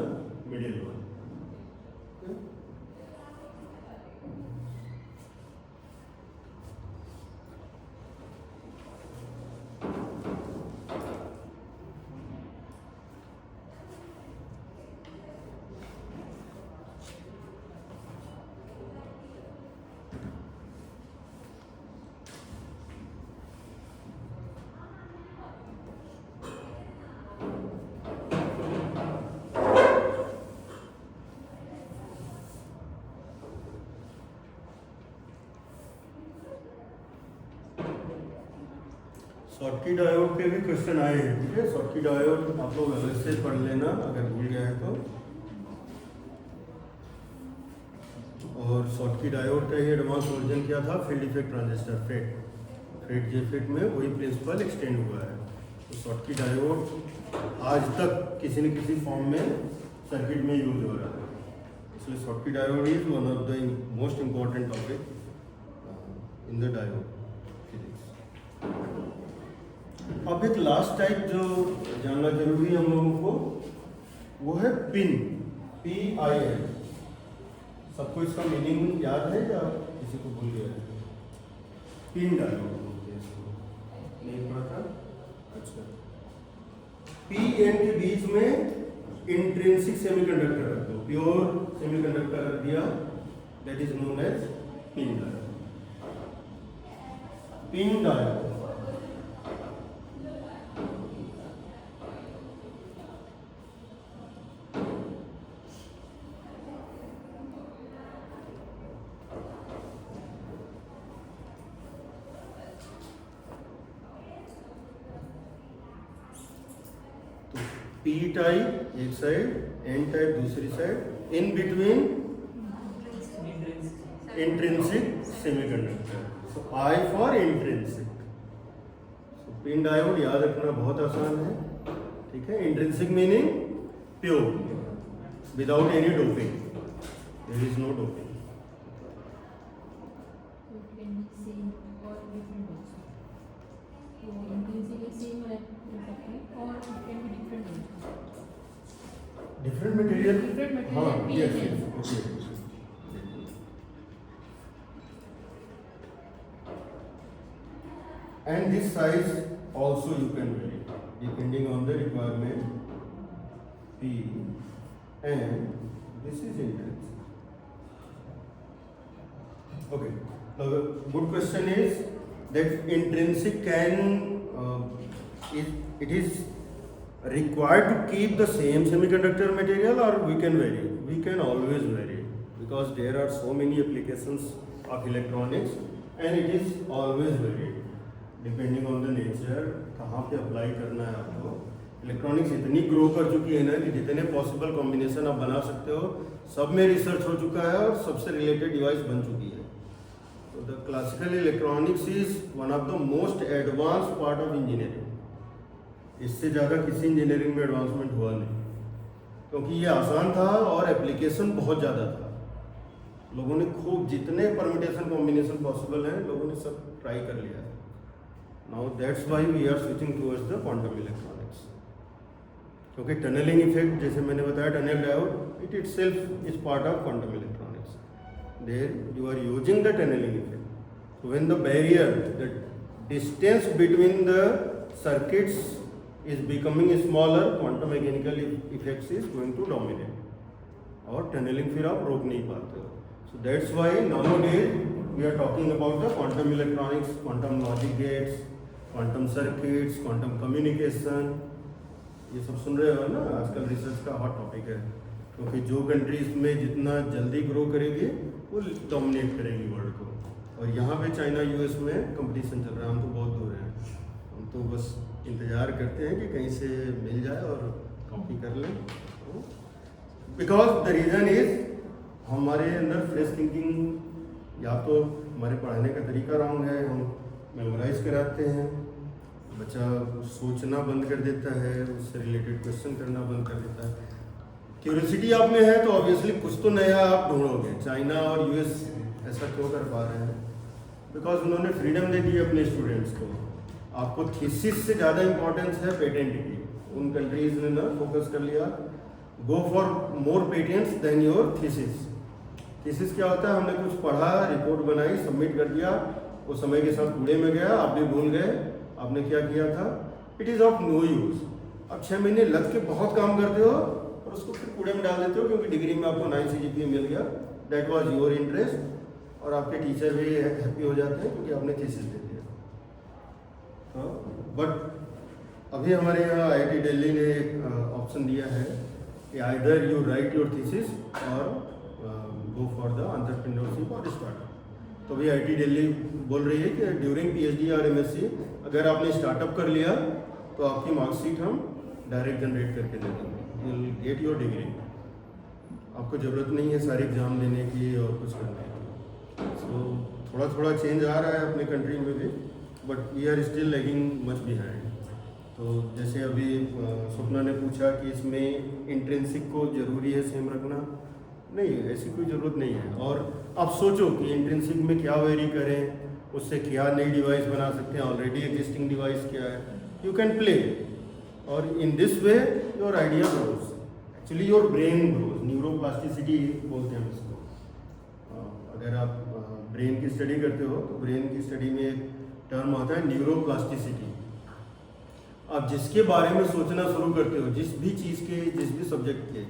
middle one. Schottky diode पे भी क्वेश्चन आए हैं, ठीक है। शॉटकी डायोड आप लोग अलग से पढ़ लेना अगर भूल गया है तो। और शॉटकी डायोड का ही एडवांस वर्जन क्या था? फील्ड इफेक्ट ट्रांजिस्टर, फेट जे फेट में वही प्रिंसिपल एक्सटेंड हुआ है। तो शॉटकी डायोड आज तक किसी न किसी फॉर्म में सर्किट में यूज हो रहा है, इसलिए Schottky diode is one of the most important topic in the diode physics. अब एक लास्ट टाइप जो जानना जरूरी है हम लोगों को, वो है पिन, PIN। सबको इसका मीनिंग याद है या किसी को भूल गया है? पिन डायोड बोलते हैं इसको, नहीं पढ़ा था? अच्छा, PN के बीच में इंट्रिंसिक सेमीकंडक्टर रख दो, प्योर सेमीकंडक्टर रख दिया, that is known as PIN diode. PIN diode P type एक साइड, N टाइप दूसरी side, in between intrinsic semiconductor. So I for intrinsic. So PIN diode याद रखना बहुत आसान है, ठीक है। Intrinsic meaning pure, without any doping, there is no doping. Different material. Different material. हाँ, yes, yes, okay. And this size also you can vary depending on the requirement. P and this is intrinsic. Okay. Now the good question is that intrinsic can it is required to keep the same semiconductor material, or we can vary? We can always vary, because there are so many applications of electronics and it is always varied depending on the nature, कहाँ पे apply करना है आपको। Electronics इतनी grow कर चुकी है ना कि जितने पॉसिबल कॉम्बिनेशन आप बना सकते हो सब में रिसर्च हो चुका है और सबसे रिलेटेड डिवाइस बन चुकी है। तो the classical electronics is one of the most advance part of engineering. इससे ज़्यादा किसी इंजीनियरिंग में एडवांसमेंट हुआ नहीं, क्योंकि ये आसान था और एप्लीकेशन बहुत ज़्यादा था। लोगों ने खूब जितने परमिटेशन कॉम्बिनेशन पॉसिबल हैं लोगों ने सब ट्राई कर लिया है। Now that's why we are switching towards the quantum electronics, क्योंकि टनलिंग इफेक्ट जैसे मैंने बताया, tunnel diode it itself is part of quantum electronics. There you are using the tunneling effect, when the barrier, the distance between the circuits is becoming smaller, quantum mechanical effects is going to dominate, और tunneling फिर आप रोक नहीं पाते हो। So that's why nowadays we are talking about the quantum electronics, quantum logic gates, quantum circuits, quantum communication। ये सब सुन रहे हो ना, आजकल रिसर्च का हॉट टॉपिक है, क्योंकि जो कंट्रीज में जितना जल्दी ग्रो करेगी वो डोमिनेट करेगी वर्ल्ड को। और यहाँ पे चाइना यूएस में कंपटीशन चल रहा है, हम तो बहुत दूर हैं, हम तो बस इंतज़ार करते हैं कि कहीं से मिल जाए और कॉपी कर लें। बिकॉज द रीज़न इज हमारे अंदर फ्रेश थिंकिंग, या तो हमारे पढ़ाने का तरीका रॉन्ग है, हम मेमोराइज कराते हैं, बच्चा सोचना बंद कर देता है, उससे रिलेटेड क्वेश्चन करना बंद कर देता है। क्यूरियोसिटी आप में है तो ऑब्वियसली कुछ तो नया आप ढूंढोगे। चाइना और यूएस ऐसा क्यों कर पा रहे हैं? बिकॉज उन्होंने फ्रीडम दे दी अपने स्टूडेंट्स को। आपको थीसिस से ज़्यादा इंपॉर्टेंस है पेटेंट की। उन कंट्रीज ने ना फोकस कर लिया, go for more patents than your thesis. Thesis क्या होता है? हमने कुछ पढ़ा, रिपोर्ट बनाई, सबमिट कर दिया, वो समय के साथ कूड़े में गया, आप भी भूल गए आपने क्या किया था। It is of no use. अब 6 महीने लग के बहुत काम करते हो और उसको फिर कूड़े में डाल देते हो, क्योंकि डिग्री में आपको 9 CGPA मिल गया, दैट वॉज योर इंटरेस्ट, और आपके टीचर भी हैप्पी हो जाते हैं क्योंकि आपने थीसिस दे दिया। बट अभी हमारे यहाँ IIT दिल्ली ने एक ऑप्शन दिया है कि either you right your thesis और गो फॉर द एंटरप्रेन्योरशिप और स्टार्टअप। तो अभी IIT दिल्ली बोल रही है कि ड्यूरिंग PhD और MSc अगर आपने स्टार्टअप कर लिया तो आपकी मार्कशीट हम डायरेक्ट जनरेट करके दे देंगे, you will get your degree. आपको ज़रूरत नहीं है सारे एग्जाम देने की और कुछ करने की। सो थोड़ा थोड़ा चेंज आ रहा है अपने कंट्री में भी, but we are still lagging much behind. तो जैसे अभी स्वप्ना ने पूछा कि इसमें इंट्रिंसिक को ज़रूरी है सेम रखना, नहीं, ऐसी कोई ज़रूरत नहीं है। और आप सोचो कि इंट्रिंसिक में क्या वेरी करें, उससे क्या नई डिवाइस बना सकते हैं, ऑलरेडी एग्जिस्टिंग डिवाइस क्या है, यू कैन प्ले, और इन this way your idea grows, actually your brain grows. Neuroplasticity बोलते हैं इसको। अगर आप ब्रेन की स्टडी करते हो तो ब्रेन की स्टडी में एक टर्म होता है न्यूरोप्लास्टिसिटी। आप जिसके बारे में सोचना शुरू करते हो, जिस भी चीज़ के, जिस भी सब्जेक्ट के,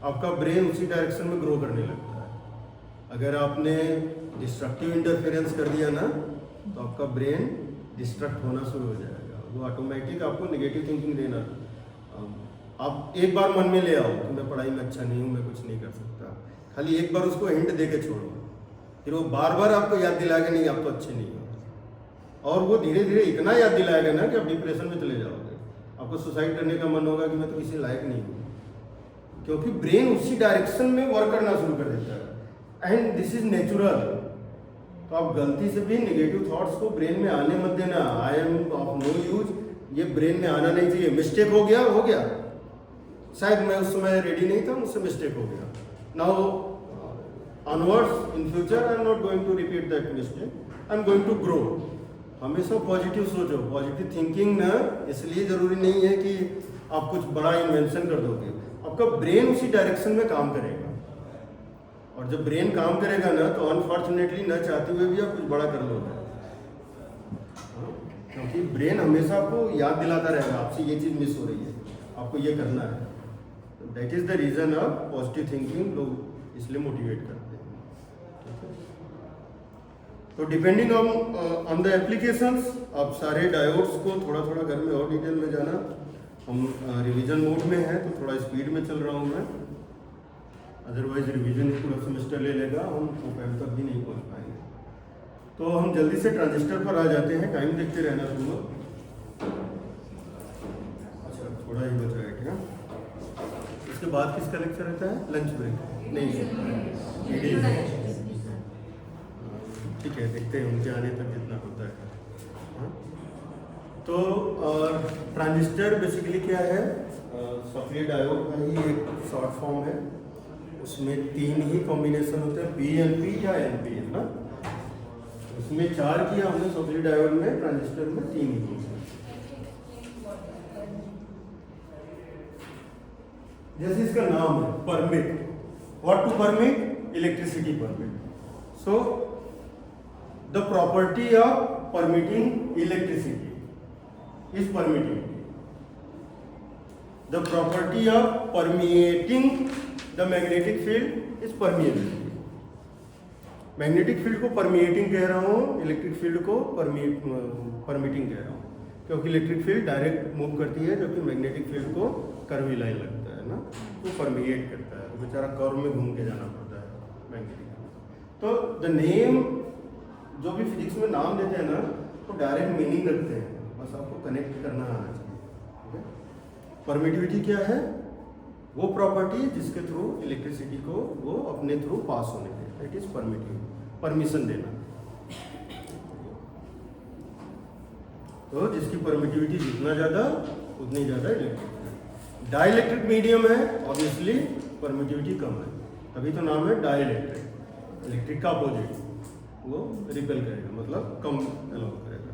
आपका ब्रेन उसी डायरेक्शन में ग्रो करने लगता है। अगर आपने डिस्ट्रक्टिव इंटरफेरेंस कर दिया ना तो आपका ब्रेन डिस्ट्रक्ट होना शुरू हो जाएगा, वो ऑटोमेटिक आपको नेगेटिव थिंकिंग देना। आप एक बार मन में ले आओ कि मैं पढ़ाई में अच्छा नहीं हूँ, मैं कुछ नहीं कर सकता, खाली एक बार उसको हिंट दे के छोड़ो, फिर वो बार बार आपको याद दिलाएगा नहीं आप तो अच्छे नहीं हो, और वो धीरे धीरे इतना याद दिलाएगा ना कि आप डिप्रेशन में चले जाओगे, आपको सुसाइड करने का मन होगा कि मैं तो किसी लायक नहीं हूँ, क्योंकि ब्रेन उसी डायरेक्शन में वर्क करना शुरू कर देता है। And this is natural. तो आप गलती से भी नेगेटिव थॉट्स को ब्रेन में आने मत देना। I am of no use, ये ब्रेन में आना नहीं चाहिए। मिस्टेक हो गया, शायद मैं उस समय रेडी नहीं था, मुझसे मिस्टेक हो गया, now onwards in future I am not going to repeat that mistake, I am going to grow. हमेशा पॉजिटिव सोचो। पॉजिटिव थिंकिंग ना इसलिए ज़रूरी नहीं है कि आप कुछ बड़ा इन्वेंशन कर दोगे, आपका ब्रेन उसी डायरेक्शन में काम करेगा, और जब ब्रेन काम करेगा ना तो अनफॉर्चुनेटली न चाहते हुए भी आप कुछ बड़ा कर लोगे, क्योंकि ब्रेन हमेशा आपको याद दिलाता रहेगा आपसे ये चीज़ मिस हो रही है, आपको ये करना है। That is the reason of positive thinking, लोग इसलिए मोटिवेट करते हैं। तो डिपेंडिंग ऑन द एप्लीकेशंस आप सारे डायोड्स को थोड़ा थोड़ा घर में और डिटेल में जाना। हम रिवीजन मोड में हैं तो थोड़ा स्पीड में चल रहा हूँ मैं, अदरवाइज रिवीजन पूरा सेमेस्टर ले लेगा, हम OPAM तक भी नहीं पहुँच पाएंगे। तो हम जल्दी से ट्रांजिस्टर पर आ जाते हैं, टाइम देखते रहना तुम लोग। अच्छा थोड़ा ही बच रहा है क्या? इसके बाद किसका लेक्चर रहता है? लंच ब्रेक नहीं, ठीक है, देखते हैं उनके आने तक जितना होता है। हाँ? तो ट्रांजिस्टर बेसिकली क्या है? सक्रिय डायोड का ही एक शॉर्ट फॉर्म है। उसमें 3 ही कॉम्बिनेशन होते हैं, PNP या NPN ना। उसमें 4 किया हमने सक्रिय डायोड में, ट्रांजिस्टर में 3 ही होते हैं। जैसे इसका नाम है permit, what to permit? Electricity permit. So the property of permitting electricity is permittivity. The property of permeating the magnetic field is permeability. Magnetic field को परमिएटिंग कह रहा हूँ, इलेक्ट्रिक फील्ड को परमिटिंग कह रहा हूँ, क्योंकि इलेक्ट्रिक फील्ड डायरेक्ट मूव करती है जबकि मैग्नेटिक फील्ड को कर्वी लाइन लगता है ना, वो परमिएट करता है, वो बेचारा कर्व में घूम के जाना पड़ता है मैग्नेटिक। तो द नेम जो भी फिजिक्स में नाम देते हैं ना, तो डायरेक्ट मीनिंग रखते हैं, बस आपको कनेक्ट करना आना चाहिए। परमिटिविटी क्या है? वो प्रॉपर्टी जिसके थ्रू इलेक्ट्रिसिटी को वो अपने थ्रू पास होने दे, दैट इज परमिटिव, परमिशन देना। तो जिसकी परमिटिविटी जितना ज़्यादा उतनी ज़्यादा इलेक्ट्रिक। डाइलेक्ट्रिक मीडियम है, ऑब्वियसली परमिटिविटी कम है, तभी तो नाम है डाइलेक्ट्रिक। इलेक्ट्रिक का अपोजिट वो रिपेल करेगा, मतलब कम अलाउ करेगा।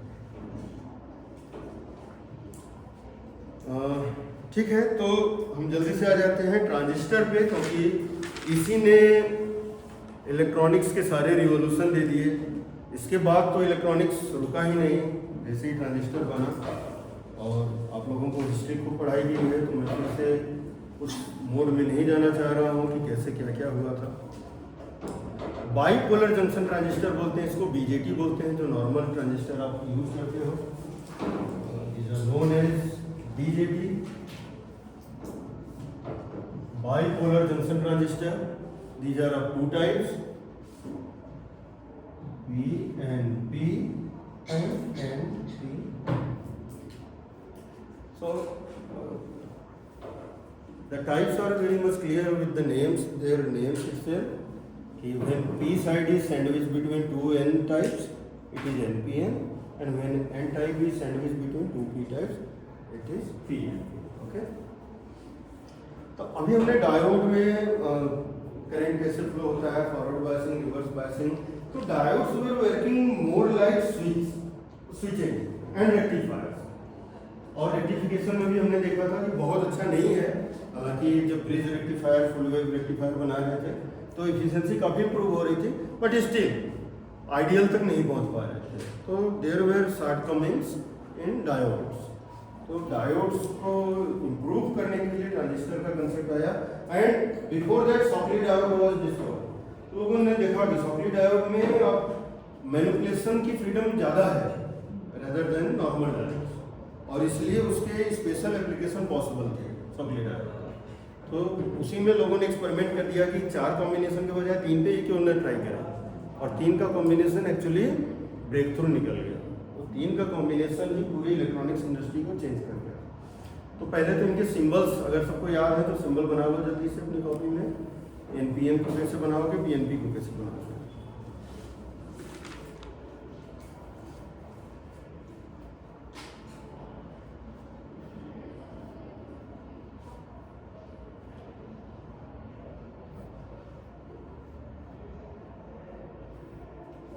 ठीक है, तो हम जल्दी से आ जाते हैं ट्रांजिस्टर पे, क्योंकि इसी ने इलेक्ट्रॉनिक्स के सारे रिवॉल्यूशन दे दिए। इसके बाद तो इलेक्ट्रॉनिक्स रुका ही नहीं, जैसे ही ट्रांजिस्टर बना। और आप लोगों को हिस्ट्री को पढ़ाई गई है, तो मैं फिर से उस मोड में नहीं जाना चाह रहा हूँ कि कैसे क्या क्या हुआ था। बाइपोलर जंक्शन ट्रांजिस्टर बोलते हैं इसको, BJT बोलते हैं, जो नॉर्मल ट्रांजिस्टर आप यूज करते हो, is known as BJT, bipolar junction transistor. These are of 2 types, PNP and NP. So the types are very much clear with the names, their names itself. When P side is sandwiched between 2 N types, it is NPN, and when N type is sandwiched between 2 P types, it is PNP. Okay? तो अभी हमने diode में current कैसे flow होता है, forward biasing, reverse biasing. तो diodes were working more like switching and rectifiers. और rectification में भी हमने देखा था कि बहुत अच्छा नहीं है, हालांकि जब bridge rectifier, full wave rectifier बना रहे थे तो एफिशिएंसी काफ़ी इंप्रूव हो रही थी, बट स्टिल आइडियल तक नहीं पहुंच पा रहे थे। तो there were shortcomings in diodes. तो डायोड्स को इम्प्रूव करने के लिए ट्रांजिस्टर का कंसेप्ट आया, and before that Shockley diode was discovered. लोगों ने देखा कि सॉकेटली डायोड में अब मैनिपुलेशन की फ्रीडम ज़्यादा है रेदर देन नॉर्मल डायोड्स, और इसलिए उसके स्पेशल एप्लीकेशन पॉसिबल थे सॉकेटली डायोड। तो उसी में लोगों ने एक्सपेरिमेंट कर दिया कि 4 कॉम्बिनेशन के बजाय 3 पे ही क्यों न ट्राई करा, और 3 का कॉम्बिनेशन एक्चुअली ब्रेक थ्रू निकल गया। 3 का कॉम्बिनेशन ही पूरी इलेक्ट्रॉनिक्स इंडस्ट्री को चेंज कर दिया। तो पहले तो इनके सिंबल्स अगर सबको याद है तो सिंबल बना लो जल्दी से अपनी कॉपी में। NPN को कैसे बनाओगे, PNP को कैसे बनाओगे।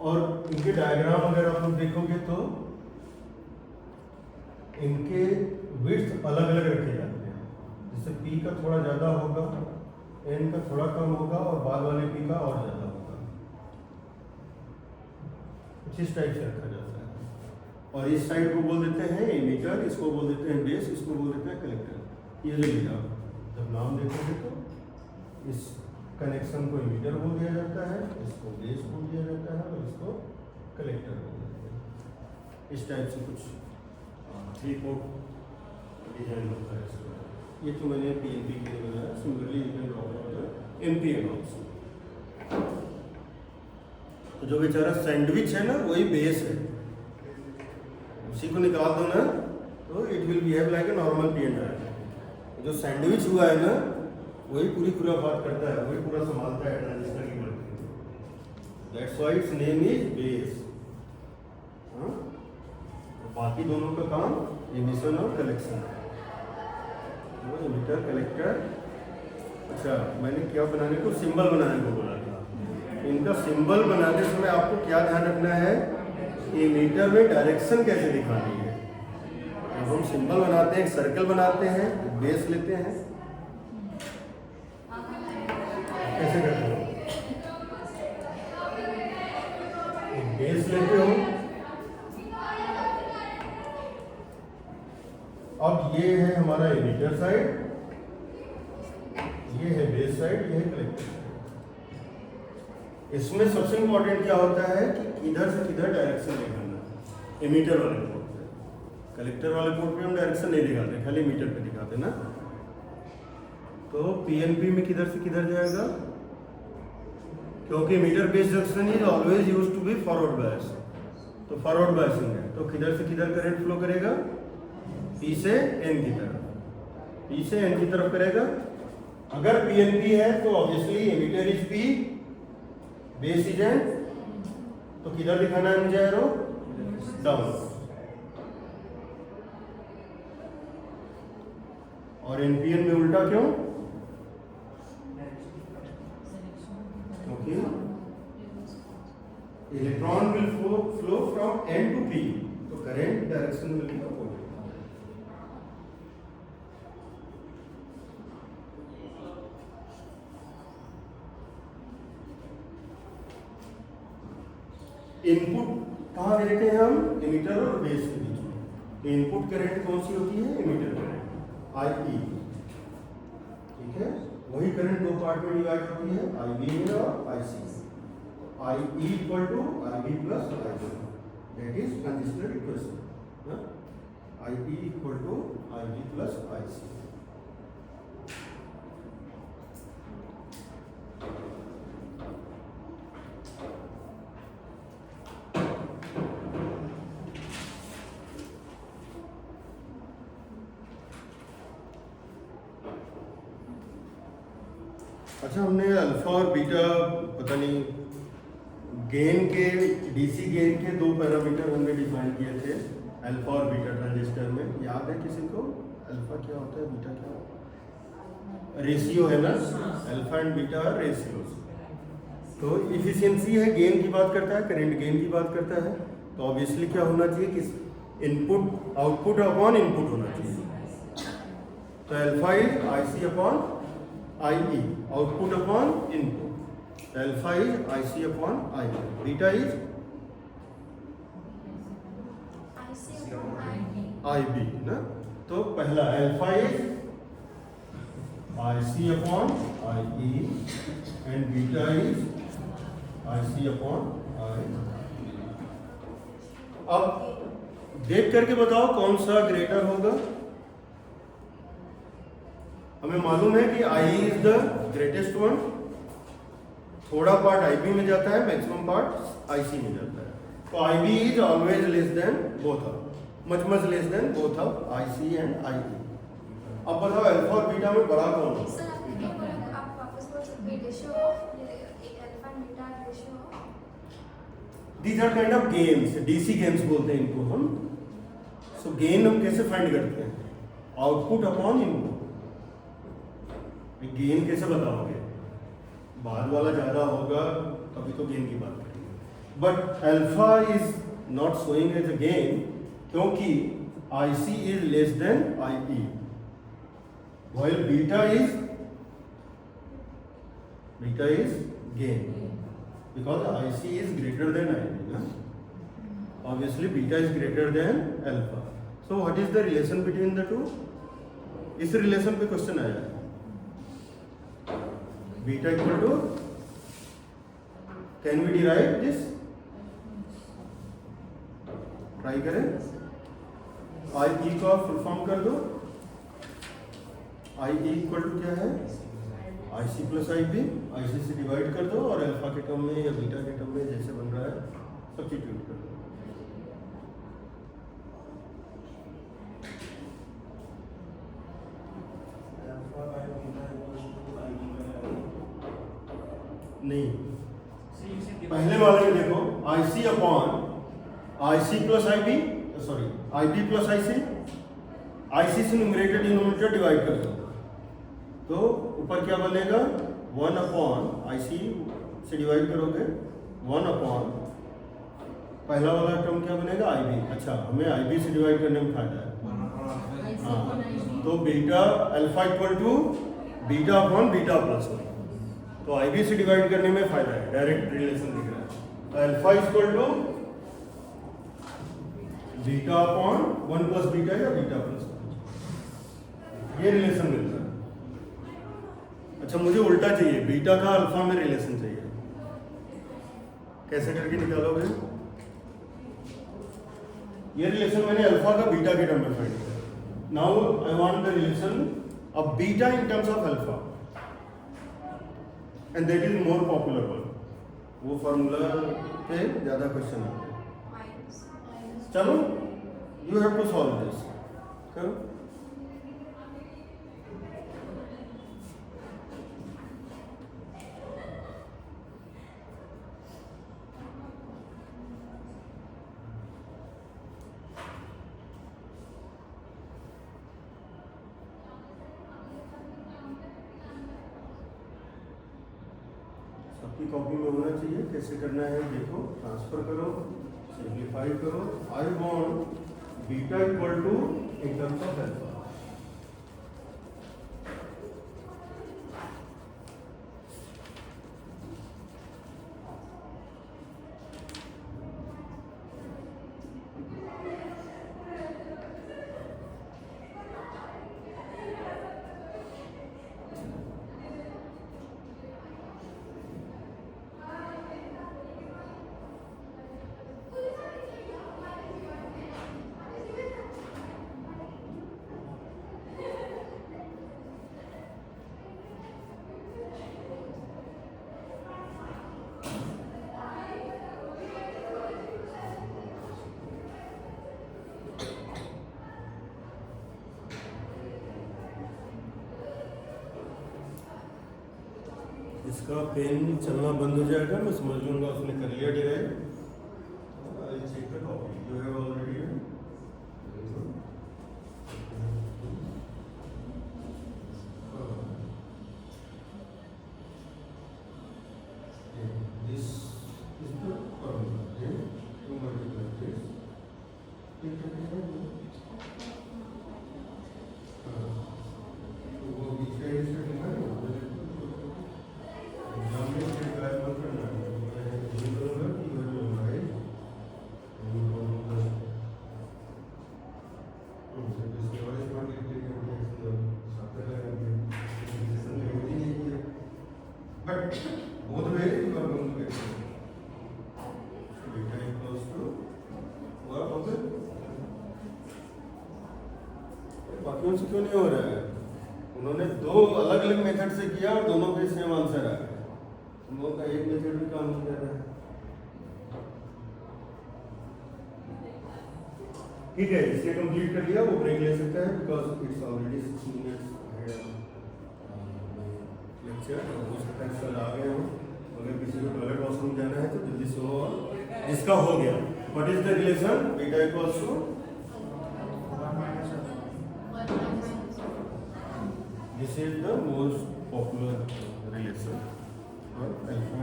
और इनके डायग्राम अगर आप लोग देखोगे तो इनके विड्थ अलग अलग रखे जाते हैं, जैसे P का थोड़ा ज़्यादा होगा, N का थोड़ा कम होगा, और बाद वाले P का और ज़्यादा होगा। कुछ इस टाइप से रखा जाता है। और इस साइड को बोल देते हैं एमीटर, इसको बोल देते हैं बेस, इसको बोल देते हैं कलेक्टर। ये जो आप जब नाम देखोगे तो इस कनेक्शन को एमीटर बोल दिया जाता है, इसको बेस बोल दिया जाता है, और इसको कलेक्टर हो गया। इस टाइप से कुछ 3 पोर्ट डिजाइन होता है इसका। ये तो मैंने पीएनपी के लिए बनाया। Similarly you can draw NPN also. तो जो बेचारा सैंडविच है ना वही बेस है, उसी को निकाल दो ना तो it will behave like a normal PN diagram. जो सैंडविच हुआ है ना वही पूरी बात करता है, वही पूरा संभालता है ट्रांजिस्टर की working. That's why it's name is base. बाकी दोनों का काम एमिशन और कलेक्शन है। Emitter collector. अच्छा, मैंने क्या बनाने को, सिंबल बनाने को बोला था। इनका सिंबल बनाते समय आपको क्या ध्यान रखना है, एमीटर में डायरेक्शन कैसे दिखानी है। जब हम सिंबल बनाते हैं, एक सर्कल बनाते हैं, बेस लेते हैं, कैसे करते हो, एक बेस लेते हो। अब ये है हमारा एमीटर साइड, ये है बेस साइड, ये है कलेक्टर साइड। इसमें सबसे इंपॉर्टेंट क्या होता है कि किधर से किधर डायरेक्शन दिखाना। एमीटर वाले पोर्ट पे, कलेक्टर वाले पोर्ट पे हम डायरेक्शन नहीं दिखाते, खाली मीटर पे दिखाते ना। तो पीएनपी में किधर से किधर जाएगा, क्योंकि emitter based junction is always used to be forward bias. तो फॉरवर्ड बायसिंग है, तो किधर से किधर करंट फ्लो करेगा, पी से एन की तरफ, पी से एन की तरफ करेगा। अगर पीएनपी है तो obviously emitter is P, base is N, तो किधर दिखाना है मुझे एरो, डाउन। और एनपीएन में उल्टा क्यों, क्योंकि electron will flow from N to P, तो current direction will be opposite. Input कहाँ देते हैं हम, एमीटर और बेस के बीच में। इनपुट करंट कौन सी होती है, एमीटर करंट, आई। ठीक है, वही करंट दो पार्ट में डिवाइड होती है, आई बी और I C. I equal to I B plus I C, that is transistor equation. I equal to I B plus I C. अच्छा, हमने अल्फा और बीटा, पता नहीं गेन के, डीसी गेन के 2 पैरामीटर हमने डिफाइन किए थे अल्फा और बीटा ट्रांजिस्टर में। याद है किसी को, अल्फा क्या होता है, बीटा क्या होता है, रेशियो है ना, अल्फा एंड बीटा रेशियोज। तो इफिशियंसी है, गेन की बात करता है, करंट गेन की बात करता है। तो ऑब्वियसली क्या होना चाहिए कि इनपुट आउटपुट अपॉन इनपुट होना चाहिए। तो alpha is I C upon I E, output upon input. Alpha is I C upon I, beta is I B ना। तो पहला alpha is I C upon I E and beta is I C upon I. अब देख करके बताओ कौन सा greater होगा। हमें मालूम है कि I is the greatest one, थोड़ा पार्ट आई बी में जाता है, मैक्सिमम पार्ट आई सी में जाता है। तो I B is always less than both of, much less than both of I C and I E. अब बताओ अल्फा और बीटा में बड़ा कौन है? सर आपने क्या बोला, आप वापस बोल सकते हैं, ratio of alpha and beta, ratio of. These are kind of gains, DC gains बोलते हैं इनको हम। सो गेन हम कैसे फाइंड करते हैं, आउटपुट अपॉन इनपुट। गेन कैसे बताओगे, बाद वाला ज्यादा होगा तभी तो गेन की बात करेंगे। But alpha is not showing as a gain, क्योंकि I C is less than I E, while beta is gain, because IC is greater than IB, na? Obviously beta is greater than alpha. So what is the relation between the two? इस relation पे question आया है। Beta equal to, can we derive this, try करें। I ई को आप full form कर दो। आई E equal to क्या है, आई C plus I B. I C से डिवाइड कर दो और अल्फा के टर्म में या बीटा के टर्म में जैसे बन रहा है सब्स्टिट्यूट कर दो। नहीं, पहले वाले में देखो I C upon I C plus I B, sorry I B plus I C. I C से न्यूमरेटर डिनोमिनेटर डिवाइड कर दो तो ऊपर क्या बनेगा, 1 अपॉन आई सी से डिवाइड करोगे 1 अपॉन पहला वाला टर्म क्या बनेगा, आई बी। अच्छा, हमें आई बी से डिवाइड करने में फायदा है। हाँ, तो beta alpha equal to beta upon beta plus 1, तो आई बी से डिवाइड करने में फायदा है, डायरेक्ट रिलेशन दिख रहा है। तो alpha equal to beta upon 1 plus beta या बीटा प्लस 1, ये रिलेशन मिलता है। अच्छा, मुझे उल्टा चाहिए, बीटा का अल्फा में रिलेशन चाहिए, कैसे करके निकालोगे? ये रिलेशन मैंने अल्फा का बीटा के टर्म में फाइंड किया। Now I want the relation of beta in terms of alpha, and that is more popular one. वो फॉर्मूला पे ज्यादा क्वेश्चन आते हैं। चलो, you have to solve this. करो। सबकी कॉपी में होना चाहिए। कैसे करना है देखो, ट्रांसफर करो, सिंप्लीफाई करो। I want beta equal to in terms of alpha. इसका पेन चलना बंद हो जाएगा, मैं समझ लूंगा उसने कर लिया derive. Check the copy you have already. This is the formula, to multiply this. तो वो बीच का इसका both ways you are going to get it. Beta equals to what हो गया? बाकियों से क्यों नहीं हो रहा है? उन्होंने दो अलग अलग मेथड से किया और दोनों पे सेम आंसर आ गया। तुम लोग का एक मेथड भी काम नहीं कर रहा है। ठीक है, इसने कंप्लीट कर लिया, वो ब्रेक ले सकता है because it's already 16 minutes lecture. हो सकता है सर आ गए हो, अगर किसी को टॉयलेट वॉशरूम जाना है तो जल्दी से हो। जिसका हो गया, what is the relation beta equals to, this is the most popular relation for alpha.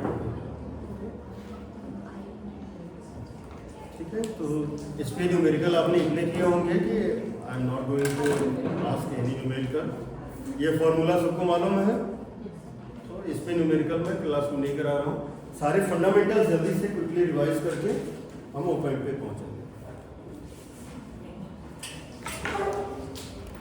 ठीक है, तो इस पे न्यूमेरिकल आपने इतने किए होंगे कि I am not going to ask any numerical. ये फॉर्मूला सबको मालूम है, तो इस पे न्यूमेरिकल मैं क्लास में नहीं करा रहा हूँ। सारे फंडामेंटल्स जल्दी से क्विकली रिवाइज करके हम ओ पॉइंट पे पहुँचेंगे।